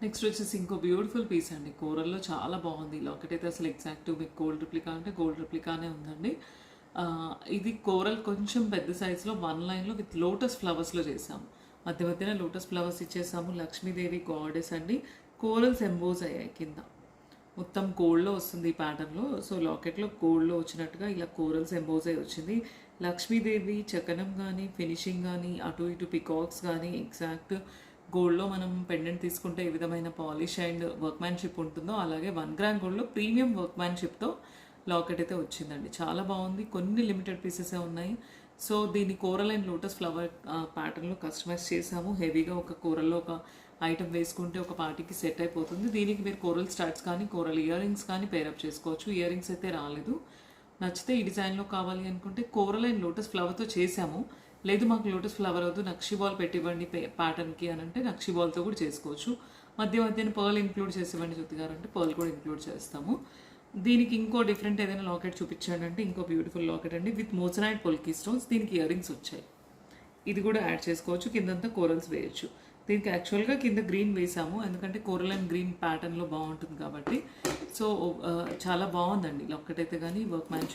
Next వచ్చేసి ఇంకో beautiful piece అండి. కోరల్లో చాలా బాగుంది. లాకెట్ అయితే అసలు ఎగ్జాక్ట్ మీకు గోల్డ్ రిప్లికా అంటే గోల్డ్ రిప్లికానే ఉందండి. ఇది కోరల్ కొంచెం పెద్ద సైజులో 1 లైన్లో విత్ లోటస్ ఫ్లవర్స్లో చేసాము. మధ్య మధ్యన లోటస్ ఫ్లవర్స్ ఇచ్చేసాము. లక్ష్మీదేవి గాడెస్ అండి. కోరల్స్ ఎంబోజ్ అయ్యాయి కింద. మొత్తం గోల్డ్లో వస్తుంది ఈ ప్యాటర్న్లో. సో లాకెట్లో గోల్డ్లో వచ్చినట్టుగా ఇలా కోరల్స్ ఎంబోజ్ అయ్యి వచ్చింది. లక్ష్మీదేవి చకనం కానీ ఫినిషింగ్ కానీ అటు ఇటు పికాక్స్ కానీ ఎగ్జాక్ట్ గోల్డ్లో మనం పెండెంట్ తీసుకుంటే ఏ విధమైన పాలిష్ అండ్ వర్క్మ్యాన్షిప్ ఉంటుందో అలాగే 1 గ్రామ్ గోల్డ్లో ప్రీమియం వర్క్మ్యాన్షిప్తో లాకెట్ అయితే వచ్చిందండి. చాలా బాగుంది. కొన్ని లిమిటెడ్ పీసెసే ఉన్నాయి. సో దీన్ని కోరల్ అండ్ లోటస్ ఫ్లవర్ ప్యాటర్న్లో కస్టమైజ్ చేసాము. హెవీగా ఒక కోరల్లో ఒక ఐటమ్ వేసుకుంటే ఒక పార్టీకి సెట్ అయిపోతుంది. దీనికి మీరు కోరల్ స్టార్ట్స్ కానీ కోరల్ ఇయర్ రింగ్స్ కానీ పేరప్ చేసుకోవచ్చు. ఇయర్ రింగ్స్ అయితే రాలేదు. నచ్చితే ఈ డిజైన్లో కావాలి అనుకుంటే కోరల్ అండ్ లోటస్ ఫ్లవర్తో చేసాము. లేదు మాకు లోటస్ ఫ్లవర్ వద్దు నక్షి బాల్ పెట్టివ్వండి ప్యాటర్న్కి అని అంటే నక్షి బాల్తో కూడా చేసుకోవచ్చు. మధ్యన పర్ల్ ఇంక్లూడ్ చేసివ్వండి జ్యోతి గారు అంటే పర్ల్ కూడా ఇంక్లూడ్ చేస్తాము. దీనికి ఇంకో డిఫరెంట్ ఏదైనా లాకెట్ చూపించాడు అంటే ఇంకో బ్యూటిఫుల్ లాకెట్ అండి విత్ మోజనైట్ పొల్కీ స్టోన్స్. దీనికి ఇయర్ రింగ్స్ వచ్చాయి. ఇది కూడా యాడ్ చేసుకోవచ్చు. కిందంతా కోరల్స్ వేయచ్చు. దీనికి యాక్చువల్గా కింద గ్రీన్ వేసాము ఎందుకంటే కోరల్ అండ్ గ్రీన్ ప్యాటర్న్లో బాగుంటుంది కాబట్టి. సో చాలా బాగుందండి లాకెట్ అయితే కానీ వర్క్ మ్యాన్